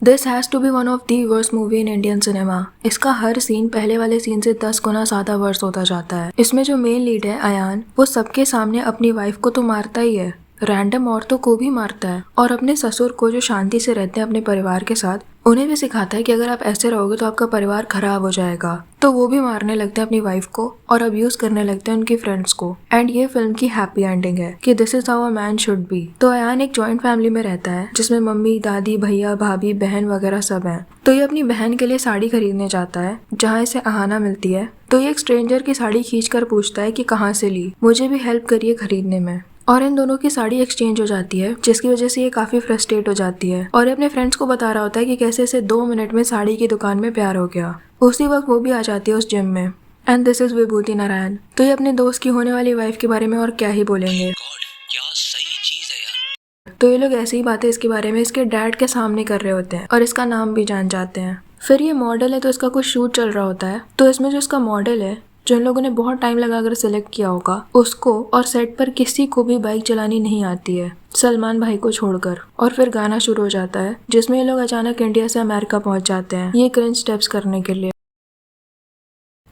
This has to be one of the worst movie in Indian cinema. इसका हर scene पहले वाले scene से 10 गुना ज्यादा वर्स होता जाता है। इसमें जो मेन लीड है अयान, वो सबके सामने अपनी वाइफ को तो मारता ही है, रैंडम औरतों को भी मारता है और अपने ससुर को, जो शांति से रहते हैं अपने परिवार के साथ, उन्हें भी सिखाता है कि अगर आप ऐसे रहोगे तो आपका परिवार खराब हो जाएगा। तो वो भी मारने लगते हैं अपनी वाइफ को और अब्यूज करने लगते हैं उनकी फ्रेंड्स को। एंड ये फिल्म की हैप्पी एंडिंग है कि this is how a man should be. तो अयान एक जॉइंट फैमिली में रहता है जिसमें मम्मी, दादी, भैया, भाभी, बहन वगैरह सब हैं। तो ये अपनी बहन के लिए साड़ी खरीदने जाता है जहाँ इसे अहाना मिलती है। तो ये एक स्ट्रेंजर की साड़ी खींच कर पूछता है कि कहाँ से ली, मुझे भी हेल्प करिए खरीदने में। और इन दोनों की साड़ी एक्सचेंज हो जाती है, जिसकी वजह से ये काफी फ्रस्ट्रेट हो जाती है और ये अपने फ्रेंड्स को बता रहा होता है कि कैसे इसे 2 मिनट में साड़ी की दुकान में प्यार हो गया। उसी वक्त वो भी आ जाती है उस जिम में। एंड दिस इज विभूति नारायण। तो ये अपने दोस्त की होने वाली वाइफ के बारे में और क्या ही बोलेंगे। क्या सही चीज है यार। तो ये लोग ऐसी ही बातें इसके बारे में इसके डैड के सामने कर रहे होते हैं और इसका नाम भी जान जाते हैं। फिर ये मॉडल है तो इसका कुछ शूट चल रहा होता है। तो इसमें जो इसका मॉडल है, जो इन लोगों ने बहुत टाइम लगाकर सिलेक्ट किया होगा, उसको और सेट पर किसी को भी बाइक चलानी नहीं आती है, सलमान भाई को छोड़कर। और फिर गाना शुरू हो जाता है जिसमें ये लोग अचानक इंडिया से अमेरिका पहुंच जाते हैं ये क्रिंज स्टेप्स करने के लिए।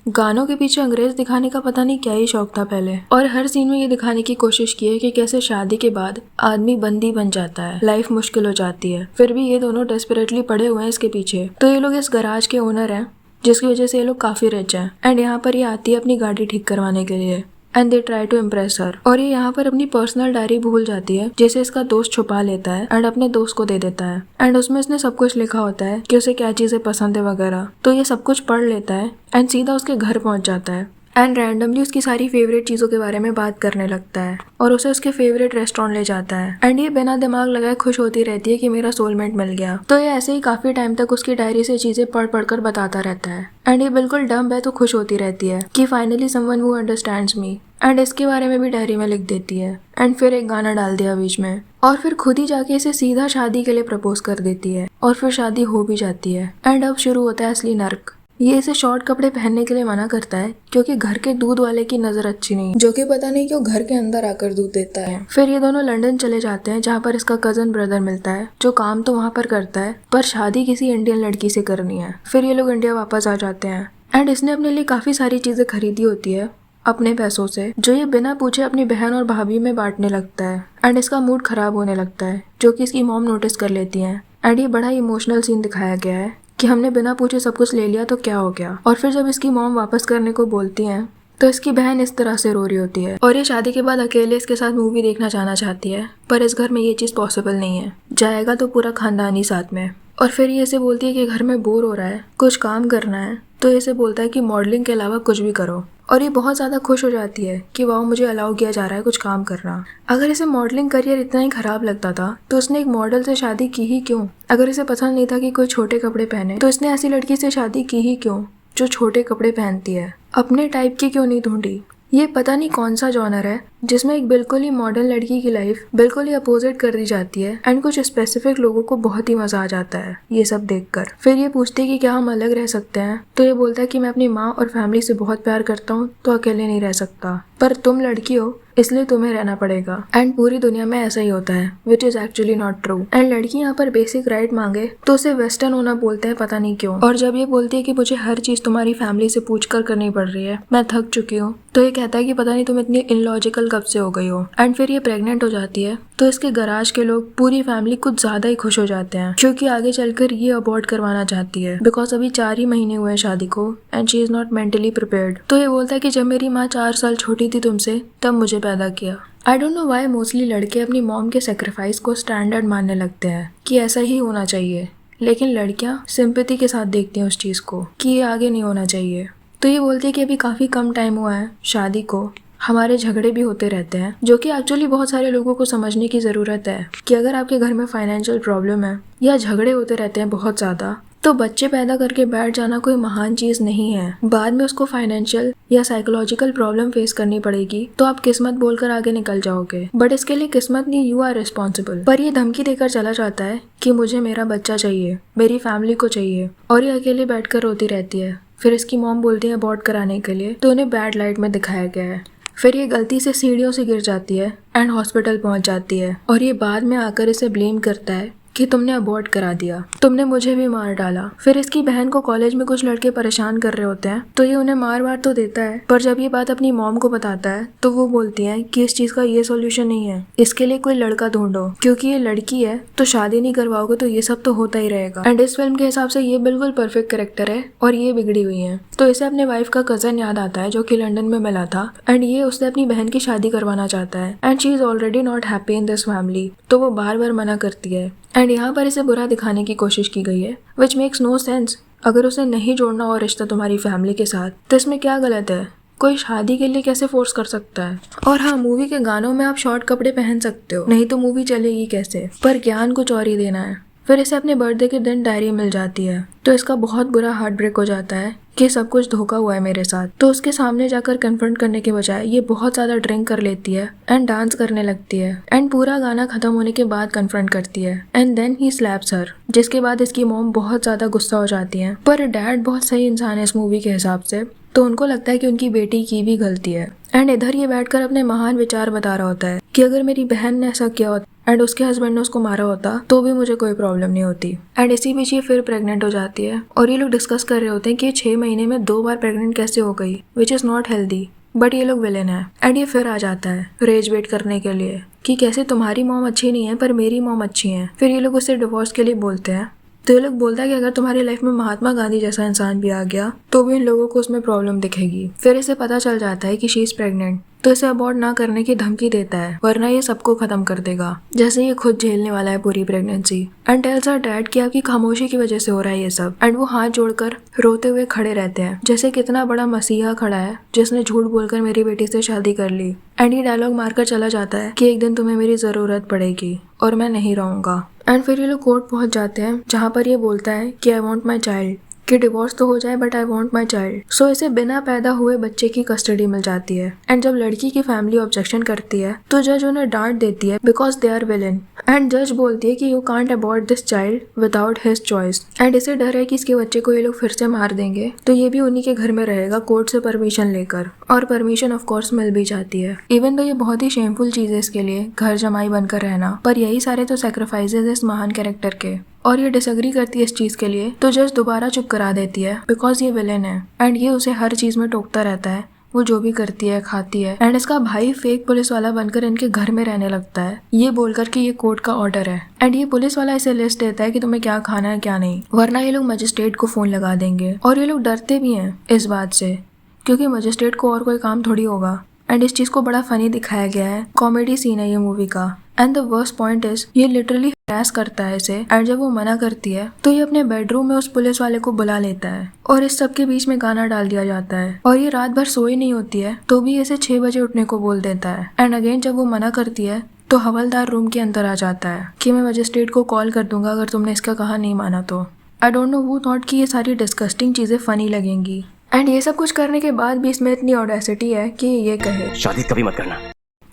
गानों के पीछे अंग्रेज दिखाने का पता नहीं क्या ही शौक था पहले, और हर सीन में ये दिखाने की कोशिश की है कि कैसे शादी के बाद आदमी बंदी बन जाता है, लाइफ मुश्किल हो जाती है। फिर भी ये दोनों डेस्परेटली पड़े हुए हैं इसके पीछे। तो ये लोग इस गराज के ओनर हैं, जिसकी वजह से ये लोग काफी रिच हैं। एंड यहाँ पर ये आती है अपनी गाड़ी ठीक करवाने के लिए। And they try to impress her. और ये यहाँ पर अपनी पर्सनल डायरी भूल जाती है, जैसे इसका दोस्त छुपा लेता है एंड अपने दोस्त को दे देता है। एंड उसमें इसने सब कुछ लिखा होता है कि उसे क्या चीजें पसंद है वगैरह। तो ये सब कुछ पढ़ लेता है एंड सीधा उसके घर पहुंच जाता है एंड रैंडमली उसकी सारी फेवरेट चीजों के बारे में बात करने लगता है और उसे उसके फेवरेट रेस्टोरेंट ले जाता है। एंड ये बिना दिमाग लगाए खुश होती रहती है कि मेरा सोलमेट मिल गया। तो ये ऐसे ही काफी टाइम तक उसकी डायरी से चीजें पढ़ पढ़ कर बताता रहता है। एंड ये बिल्कुल डम्ब है तो खुश होती रहती है कि finally someone who understands me. And इसके बारे में भी डायरी में लिख देती है। एंड फिर एक गाना डाल दिया बीच में और फिर खुद ही जाके इसे सीधा शादी के लिए प्रपोज कर देती है और फिर शादी हो भी जाती है। एंड अब शुरू होता है असली नर्क। ये इसे शॉर्ट कपड़े पहनने के लिए मना करता है क्योंकि घर के दूध वाले की नजर अच्छी नहीं, जो कि पता नहीं क्यों घर के अंदर आकर दूध देता है। फिर ये दोनों लंदन चले जाते हैं जहाँ पर इसका कजन ब्रदर मिलता है, जो काम तो वहाँ पर करता है पर शादी किसी इंडियन लड़की से करनी है। फिर ये लोग इंडिया वापस आ जाते हैं एंड इसने अपने लिए काफी सारी चीजें खरीदी होती है अपने पैसों से, जो ये बिना पूछे अपनी बहन और भाभी में बांटने लगता है। एंड इसका मूड खराब होने लगता है, जो कि इसकी मॉम नोटिस कर लेती है। एंड ये बड़ा इमोशनल सीन दिखाया गया है कि हमने बिना पूछे सब कुछ ले लिया तो क्या हो गया। और फिर जब इसकी मॉम वापस करने को बोलती हैं तो इसकी बहन इस तरह से रो रही होती है और ये शादी के बाद अकेले इसके साथ मूवी देखना जाना चाहती है, पर इस घर में ये चीज पॉसिबल नहीं है, जाएगा तो पूरा खानदान ही साथ में। और फिर ये इसे बोलती है कि घर में बोर हो रहा है, कुछ काम करना है। तो इसे बोलता है कि मॉडलिंग के अलावा कुछ भी करो। और ये बहुत ज्यादा खुश हो जाती है कि वाह, मुझे अलाउ किया जा रहा है कुछ काम करना। अगर इसे मॉडलिंग करियर इतना ही खराब लगता था तो उसने एक मॉडल से शादी की ही क्यों? अगर इसे पसंद नहीं था कि कोई छोटे कपड़े पहने तो इसने ऐसी लड़की से शादी की ही क्यों जो छोटे कपड़े पहनती है? अपने टाइप की क्यों नहीं ढूंढी? ये पता नहीं कौन सा जॉनर है जिसमें एक बिल्कुल ही मॉडर्न लड़की की लाइफ बिल्कुल ही अपोजिट कर दी जाती है एंड कुछ स्पेसिफिक लोगों को बहुत ही मजा आ जाता है ये सब देखकर। फिर ये पूछती है कि क्या हम अलग रह सकते हैं? तो ये बोलता है कि मैं अपनी माँ और फैमिली से बहुत प्यार करता हूँ तो अकेले नहीं रह सकता, पर तुम लड़की हो इसलिए तुम्हें रहना पड़ेगा। एंड पूरी दुनिया में ऐसा ही होता है, which is actually not true. And लड़की यहाँ पर बेसिक राइट मांगे तो उसे वेस्टर्न होना बोलते हैं, पता नहीं क्यों। और जब ये बोलती है कि मुझे हर चीज तुम्हारी फैमिली से पूछ कर करनी पड़ रही है, मैं थक चुकी हूँ, तो ये कहता है कि पता नहीं तुम इतनी इनलॉजिकल कब से हो गई हो। एंड फिर ये प्रेग्नेंट हो जाती है तो इसके गराज के लोग, पूरी फैमिली कुछ ज्यादा ही खुश हो जाते हैं क्योंकि आगे चलकर ये अबॉर्ट करवाना चाहती है, बिकॉज अभी 4 ही महीने हुए हैं शादी को and she is not mentally prepared. तो ये बोलता है कि जब मेरी माँ 4 साल छोटी थी तुमसे, तब मुझे पैदा किया। I don't know why mostly लड़के अपनी मॉम के सेक्रीफाइस को स्टैंडर्ड मानने लगते हैं कि ऐसा ही होना चाहिए, लेकिन लड़कियां सिंपैथी के साथ देखती हैं उस चीज को कि ये आगे नहीं होना चाहिए। तो ये बोलती है कि अभी काफी कम टाइम हुआ है शादी को, हमारे झगड़े भी होते रहते हैं, जो कि एक्चुअली बहुत सारे लोगों को समझने की जरूरत है कि अगर आपके घर में फाइनेंशियल प्रॉब्लम है या झगड़े होते रहते हैं बहुत ज्यादा, तो बच्चे पैदा करके बैठ जाना कोई महान चीज नहीं है। बाद में उसको फाइनेंशियल या साइकोलॉजिकल प्रॉब्लम फेस करनी पड़ेगी तो आप किस्मत बोलकर आगे निकल जाओगे, बट इसके लिए किस्मत नहीं, यू आर रिस्पॉन्सिबल। पर ये धमकी देकर चला जाता है कि मुझे मेरा बच्चा चाहिए, मेरी फैमिली को चाहिए, और ये अकेले बैठकर रोती रहती है। फिर इसकी मॉम बोलती है अबॉर्ट कराने के लिए, तो उन्हें बैड लाइट में दिखाया गया है। फिर ये गलती से सीढ़ियों से गिर जाती है एंड हॉस्पिटल पहुंच जाती है और ये बाद में आकर इसे ब्लेम करता है कि तुमने अबॉर्ट करा दिया, तुमने मुझे भी मार डाला। फिर इसकी बहन को कॉलेज में कुछ लड़के परेशान कर रहे होते हैं तो ये उन्हें मार वार तो देता है, पर जब ये बात अपनी मॉम को बताता है तो वो बोलती है कि इस चीज का ये सॉल्यूशन नहीं है, इसके लिए कोई लड़का ढूंढो, क्योंकि ये लड़की है तो शादी नहीं करवाओगे तो ये सब तो होता ही रहेगा। एंड इस फिल्म के हिसाब से ये बिल्कुल परफेक्ट कैरेक्टर है और ये बिगड़ी हुई है। तो इसे अपने वाइफ का कजन याद आता है जो कि लंदन में मिला था एंड ये उससे अपनी बहन की शादी करवाना चाहता है and she is already not happy in this family, तो वो बार बार मना करती है एंड यहाँ पर इसे बुरा दिखाने की कोशिश की गई है विच मेक्स नो सेंस। अगर उसे नहीं जोड़ना हो रिश्ता तुम्हारी फैमिली के साथ तो इसमें क्या गलत है? कोई शादी के लिए कैसे फोर्स कर सकता है? और हाँ, मूवी के गानों में आप शॉर्ट कपड़े पहन सकते हो, नहीं तो मूवी चलेगी कैसे? पर ज्ञान कुछ और ही देना है। फिर इसे अपने बर्थडे के दिन डायरी मिल जाती है तो इसका बहुत बुरा हार्ट ब्रेक हो जाता है कि सब कुछ धोखा हुआ है मेरे साथ। तो उसके सामने जाकर कन्फ्रंट करने के बजाय ये बहुत ज्यादा ड्रिंक कर लेती है एंड डांस करने लगती है एंड पूरा गाना खत्म होने के बाद कन्फ्रंट करती है एंड देन ही स्लैप्स हर, जिसके बाद इसकी मॉम बहुत ज्यादा गुस्सा हो जाती है। पर डैड बहुत सही इंसान है इस मूवी के हिसाब से, तो उनको लगता है कि उनकी बेटी की भी गलती है एंड इधर ये बैठकर अपने महान विचार बता रहा होता है कि अगर मेरी बहन ने ऐसा किया होता एंड उसके हस्बैंड ने उसको मारा होता तो भी मुझे कोई प्रॉब्लम नहीं होती। एंड इसी बीच ये फिर प्रेग्नेंट हो जाती है और ये लोग डिस्कस कर रहे होते हैं कि ये 6 महीने में 2 बार प्रेग्नेंट कैसे हो गई, which is not healthy. But ये लोग विलेन है एंड ये फिर आ जाता है रेज वेट करने के लिए कि कैसे तुम्हारी मॉम अच्छी नहीं है पर मेरी मॉम अच्छी है। फिर ये लोग उससे डिवोर्स के लिए बोलते हैं तो ये लोग बोलता है कि अगर तुम्हारी लाइफ में महात्मा गांधी जैसा इंसान भी आ गया तो भी इन लोगों को उसमें प्रॉब्लम दिखेगी। फिर इसे पता चल जाता है कि शी इज प्रेग्नेंट तो इसे अबॉर्ट ना करने की धमकी देता है वरना ये सबको खत्म कर देगा, जैसे ये खुद झेलने वाला है पूरी pregnancy. And tells her dad कि आपकी खामोशी की वजह से हो रहा है ये सब एंड वो हाथ जोड़कर रोते हुए खड़े रहते हैं जैसे कितना बड़ा मसीहा खड़ा है जिसने झूठ बोलकर मेरी बेटी से शादी कर ली। एंड ये डायलॉग मारकर चला जाता है कि एक दिन तुम्हें मेरी जरूरत पड़ेगी और मैं नहीं रहूंगा। एंड फिर ये लोग कोर्ट पहुंच जाते हैं जहाँ पर ये बोलता है कि आई वॉन्ट माई चाइल्ड, कि डिवोर्स तो हो जाए but I want my child. So इसे बिना पैदा हुए बच्चे की कस्टडी मिल जाती है। एंड जब लड़की की फैमिली ऑब्जेक्शन करती है तो जज उन्हें डांट देती है because they are villain. And जज बोलती है कि you can't abort this child without his choice. And इसे डर है कि इसके बच्चे को ये लोग फिर से मार देंगे तो ये भी उन्हीं के घर में रहेगा कोर्ट से परमिशन लेकर, और परमिशन ऑफ कोर्स मिल भी जाती है। इवन तो ये बहुत ही शेमफुल चीज है इसके लिए घर जमाई बनकर रहना, पर यही सारे तो सैक्रिफाइसेस इस महान कैरेक्टर के। और ये डिसएग्री करती है इस चीज के लिए तो जज दोबारा चुप करा देती है बिकॉज ये विलेन है एंड ये उसे हर चीज में टोकता रहता है, वो जो भी करती है खाती है। एंड इसका भाई फेक पुलिस वाला बनकर इनके घर में रहने लगता है ये बोलकर कि ये कोर्ट का ऑर्डर है। एंड ये पुलिस वाला इसे लिस्ट देता है कि तुम्हें क्या खाना है क्या नहीं, वरना ये लोग मजिस्ट्रेट को फोन लगा देंगे। और ये लोग डरते भी हैं इस बात से क्योंकि मजिस्ट्रेट को और कोई काम थोड़ी होगा। एंड इस चीज को बड़ा फनी दिखाया गया है, कॉमेडी सीन है ये मूवी का। And the worst point is ये लिटरली हरास करता है इसे एंड जब वो मना करती है तो ये अपने बेडरूम में उस पुलिस वाले को बुला लेता है और इस सब के बीच में गाना डाल दिया जाता है। और ये रात भर सोई नहीं होती है तो भी इसे 6 बजे उठने को बोल देता है। एंड अगेन जब वो मना करती है तो हवलदार रूम के अंदर आ जाता है कि मैं मजिस्ट्रेट को कॉल कर दूंगा अगर तुमने इसका कहा नहीं माना तो। I don't know who thought कि ये सारी डिस्कस्टिंग चीजें फनी लगेंगी। एंड ये सब कुछ करने के बाद भी इसमें इतनी ऑडेसिटी है कि ये कहे शादी कभी मत करना।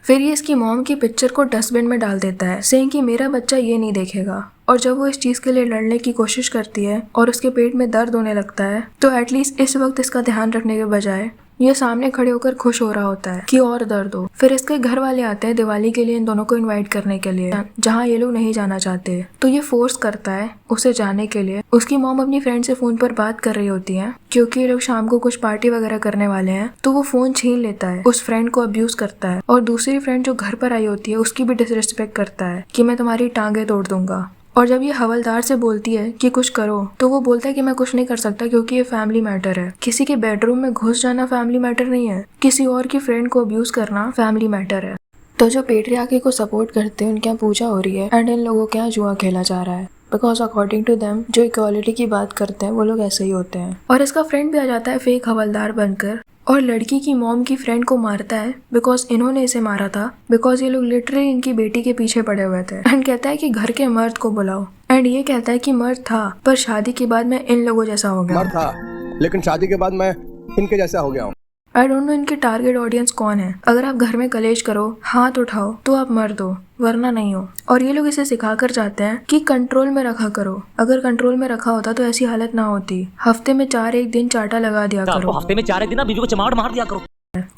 फिर ये इसकी मॉम की पिक्चर को डस्टबिन में डाल देता है सेइंग कि मेरा बच्चा ये नहीं देखेगा। और जब वो इस चीज के लिए लड़ने की कोशिश करती है और उसके पेट में दर्द होने लगता है तो एटलीस्ट इस वक्त इसका ध्यान रखने के बजाय ये सामने खड़े होकर खुश हो रहा होता है कि और दर्द हो। फिर इसके घर वाले आते हैं दिवाली के लिए इन दोनों को इनवाइट करने के लिए जहाँ ये लोग नहीं जाना चाहते, तो ये फोर्स करता है उसे जाने के लिए। उसकी मॉम अपनी फ्रेंड से फोन पर बात कर रही होती है क्योंकि ये लोग शाम को कुछ पार्टी वगैरह करने वाले हैं, तो वो फोन छीन लेता है, उस फ्रेंड को अब्यूज करता है और दूसरी फ्रेंड जो घर पर आई होती है उसकी भी डिसरिस्पेक्ट करता है कि मैं तुम्हारी टांगे तोड़ दूंगा। और जब ये हवलदार से बोलती है कि कुछ करो तो वो बोलता है कि मैं कुछ नहीं कर सकता क्योंकि ये फैमिली मैटर है। किसी के बेडरूम में घुस जाना फैमिली मैटर नहीं है, किसी और की फ्रेंड को अब्यूज करना फैमिली मैटर है। तो जो पेट्रियार्की को सपोर्ट करते हैं उनके यहाँ पूजा हो रही है एंड इन लोगों के यहाँ जुआ खेला जा रहा है बिकॉज अकॉर्डिंग टू देम जो इक्वालिटी की बात करते हैं वो लोग ऐसे ही होते हैं। और इसका फ्रेंड भी आ जाता है फेक हवलदार बनकर और लड़की की मॉम की फ्रेंड को मारता है बिकॉज इन्होंने इसे मारा था, बिकॉज ये लोग लिटरली इनकी बेटी के पीछे पड़े हुए थे। एंड कहता है कि घर के मर्द को बुलाओ एंड ये कहता है कि मर्द था पर शादी के बाद मैं इन लोगों जैसा हो गया। मर्द था लेकिन शादी के बाद मैं इनके जैसा हो गया हूँ। आई डोंट नो इनकी टारगेट ऑडियंस कौन है। अगर आप घर में कलेश करो हाथ उठाओ तो आप मर्द हो वरना नहीं हो। और ये लोग इसे सिखा कर जाते हैं कि कंट्रोल में रखा करो, अगर कंट्रोल में रखा होता तो ऐसी हालत ना होती। हफ्ते में 4 दिन चाटा लगा दिया करो, हफ्ते में 4 दिन बीवी को चमाड़ मार दिया करो।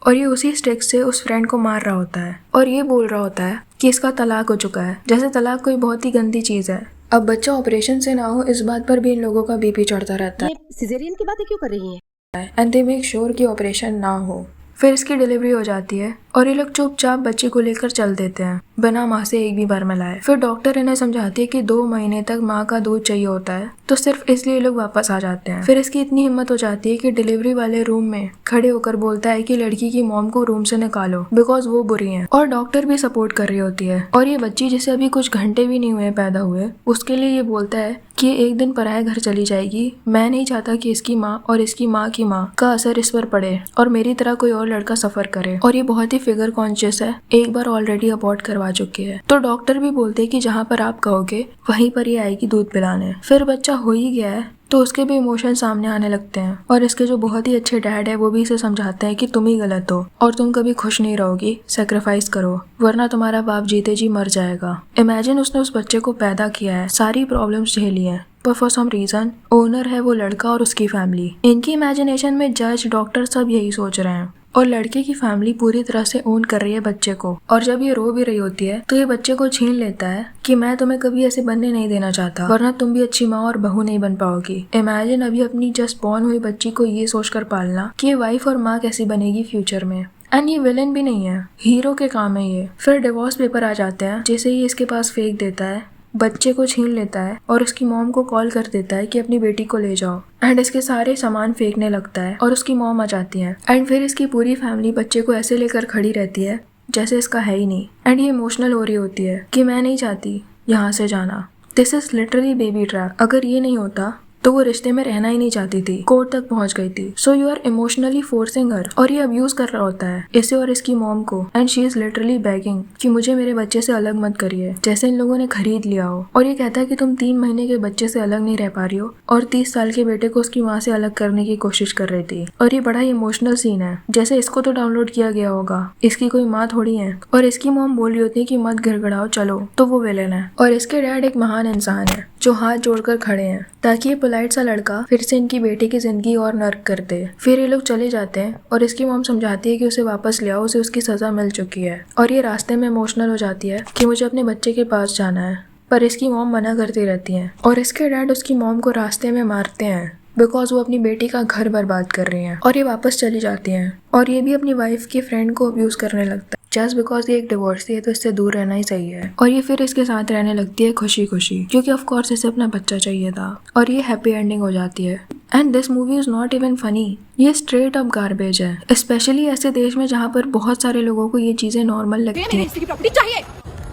और ये उसी स्टिक से उस फ्रेंड को मार रहा होता है और ये बोल रहा होता है कि इसका तलाक हो चुका है, जैसे तलाक कोई बहुत ही गंदी चीज है। अब बच्चा ऑपरेशन से ना हो इस बात पर भी इन लोगों का बीपी चढ़ता रहता ये सिजेरियन की बातें क्यों कर रही हैं? है एंड दे मेक श्योर कि ऑपरेशन ना हो। फिर इसकी डिलीवरी हो जाती है और ये लोग चुपचाप बच्ची को लेकर चल देते हैं बिना माँ से एक भी बार मिलाए। फिर डॉक्टर इन्हें समझाती है कि 2 महीने तक माँ का दूध चाहिए होता है, तो सिर्फ इसलिए ये लोग वापस आ जाते हैं। फिर इसकी इतनी हिम्मत हो जाती है कि डिलीवरी वाले रूम में खड़े होकर बोलता है कि लड़की की मॉम को रूम से निकालो बिकॉज वो बुरी है। और डॉक्टर भी सपोर्ट कर रही होती है। और ये बच्ची जिसे अभी कुछ घंटे भी नहीं हुए पैदा हुए, उसके लिए ये बोलता है कि ये एक दिन पराये घर चली जाएगी। मैं नहीं चाहता कि इसकी माँ और इसकी माँ की माँ का असर इस पर पड़े और मेरी तरह कोई और लड़का सफर करे। और ये बहुत ही फिगर कॉन्शियस है, एक बार ऑलरेडी अबॉर्ट करवा चुकी है। तो डॉक्टर भी बोलते हैं कि जहाँ पर आप कहोगे वहीं पर ये आएगी दूध पिलाने। फिर बच्चा हो ही गया है तो उसके भी इमोशन सामने आने लगते हैं और इसके जो बहुत ही अच्छे डैड है वो भी इसे समझाते हैं कि तुम ही गलत हो और तुम कभी खुश नहीं रहोगी, सेक्रीफाइस करो वरना तुम्हारा बाप जीते जी मर जाएगा। इमेजिन उसने उस बच्चे को पैदा किया है, सारी प्रॉब्लम्स झेली है, पर फॉर सम रीजन ओनर है वो लड़का और उसकी फैमिली। इनकी इमेजिनेशन में जज डॉक्टर सब यही सोच रहे हैं और लड़के की फैमिली पूरी तरह से ओन कर रही है बच्चे को। और जब ये रो भी रही होती है तो ये बच्चे को छीन लेता है कि मैं तुम्हें कभी ऐसे बनने नहीं देना चाहता वरना तुम भी अच्छी माँ और बहू नहीं बन पाओगी। इमेजिन अभी अपनी जस्ट बॉर्न हुई बच्ची को ये सोचकर पालना कि ये वाइफ और माँ कैसी बनेगी फ्यूचर में। एंड ये विलेन भी नहीं है, हीरो के काम है ये। फिर डिवोर्स पेपर आ जाते हैं जिसे ये इसके पास फेंक देता है, बच्चे को छीन लेता है और उसकी मॉम को कॉल कर देता है कि अपनी बेटी को ले जाओ। एंड इसके सारे सामान फेंकने लगता है और उसकी मॉम आ जाती है। एंड फिर इसकी पूरी फैमिली बच्चे को ऐसे लेकर खड़ी रहती है जैसे इसका है ही नहीं। एंड ये इमोशनल हो रही होती है कि मैं नहीं चाहती यहाँ से जाना, this is literally baby trap. अगर ये नहीं होता तो वो रिश्ते में रहना ही नहीं चाहती थी, कोर्ट तक पहुंच गई थी। So you are emotionally forcing her. और ये अब्यूज कर रहा होता है इसे और इसकी मॉम को। And she is literally begging कि मुझे मेरे बच्चे से अलग मत करिए, जैसे इन लोगों ने खरीद लिया हो। और ये कहता है कि तुम 3 महीने के बच्चे से अलग नहीं रह पा रही हो और 30 साल के बेटे को उसकी माँ से अलग करने की कोशिश कर रही थी। और ये बड़ा ही इमोशनल सीन है, जैसे इसको तो डाउनलोड किया गया होगा, इसकी कोई माँ थोड़ी है। और इसकी मॉम बोल रही होती है कि मत गिड़गिड़ाओ चलो, तो वो विलेन है। और इसके डैड एक महान इंसान है जो हाथ जोड़कर खड़े हैं ताकि ये पोलाइट सा लड़का फिर से इनकी बेटी की जिंदगी और नर्क कर दे। फिर ये लोग चले जाते हैं और इसकी मॉम समझाती है कि उसे वापस ले आओ, उसे उसकी सजा मिल चुकी है। और ये रास्ते में इमोशनल हो जाती है कि मुझे अपने बच्चे के पास जाना है, पर इसकी मॉम मना करती रहती है। और इसके डैड उसकी मॉम को रास्ते में मारते हैं बिकॉज वो अपनी बेटी का घर बर्बाद कर रही हैं। और ये वापस चली जाती हैं और ये भी अपनी वाइफ की फ्रेंड को अब्यूज करने लगता है जस्ट बिकॉज ये एक डिवोर्सी है तो इससे दूर रहना ही सही है। और ये फिर इसके साथ रहने लगती है खुशी खुशी, क्योंकि ऑफ कोर्स इसे अपना बच्चा चाहिए था। और ये हैप्पी एंडिंग हो जाती है। And this movie is not even funny, ये स्ट्रेट अप गार्बेज है, स्पेशली ऐसे देश में जहाँ पर बहुत सारे लोगों को ये चीजें नॉर्मल लगती है। तेरे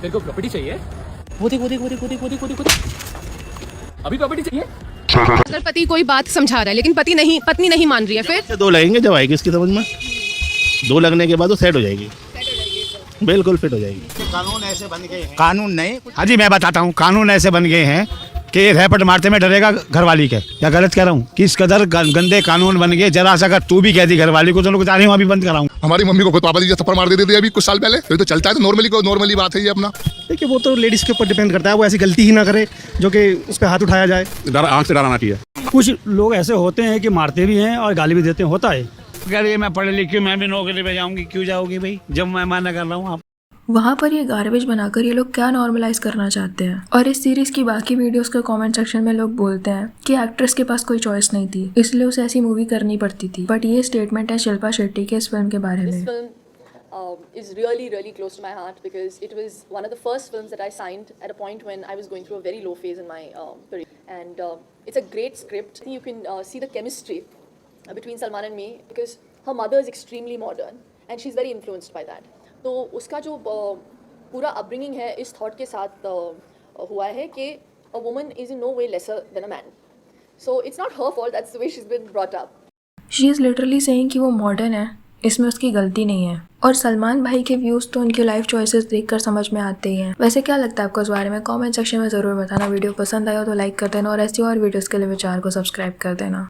को प्रॉपर्टी चाहिए? वो देख अभी प्रॉपर्टी चाहिए? अगर पति कोई बात समझा रहा है लेकिन पत्नी नहीं मान रही है, फिर 2 लगेंगे जब आएगी इसकी समझ में। 2 लगने के बाद वो सेट हो जाएगी, बिल्कुल फिट हो जाएगी। कानून ऐसे बन गए हैं, कानून नहीं, हाँ जी मैं बताता हूँ, कानून ऐसे बन गए हैं कि रैपट मारते में डरेगा घरवाली के। क्या गलत कह रहा हूँ? किस कदर गंदे कानून बन गए। जरा सा अगर तू भी कहती घरवाली को चलो जा रही हूँ अभी बंद कराऊँ। हमारी मम्मी को खुद पापा जी थप्पड़ मार देते थे अभी कुछ साल पहले, तो चलता है तो नॉर्मली बात है ये अपना। देखिए वो तो लेडीज के ऊपर डिपेंड करता है, वो ऐसी गलती ही ना करे जो कि उस पर हाथ उठाया जाए। आँख से डराना चाहिए। कुछ लोग ऐसे होते हैं कि मारते भी हैं और गाली भी देते हैं, होता है। अगर मैं पढ़े लिखे मैं भी नौकरी पे जाऊंगी, क्यों जाओगी भाई जब मैं मना कर रहा हूँ आप। वहाँ पर ये गार्बेज बनाकर ये लोग क्या नॉर्मलाइज करना चाहते हैं। और इस सीरीज की बाकी वीडियोस के कमेंट सेक्शन में लोग बोलते हैं कि एक्ट्रेस के पास कोई चॉइस नहीं थी इसलिए उसे ऐसी मूवी करनी पड़ती थी। बट ये स्टेटमेंट है शिल्पा शेट्टी के इस फिल्म के बारे में। Is really close to my heart because it was one of the first films that I signed at a point when I was going through a very low phase in my career. And it's a great script. You can see the chemistry between Salman and me because her mother is extremely modern and she's very influenced by that. तो उसका जो पूरा upbringing है इस thought के साथ हुआ है कि a woman is in no way lesser than a man. So it's not her fault, that's the way she's been brought up. She is literally saying कि वो मॉडर्न है, इसमें उसकी गलती नहीं है। और सलमान भाई के व्यूज़ तो उनकी लाइफ चॉइसेस देखकर समझ में आते ही हैं। वैसे क्या लगता है आपको इस बारे में? कमेंट सेक्शन में ज़रूर बताना। वीडियो पसंद आया हो तो लाइक कर देना और ऐसी और वीडियोस के लिए चैनल को सब्सक्राइब कर देना।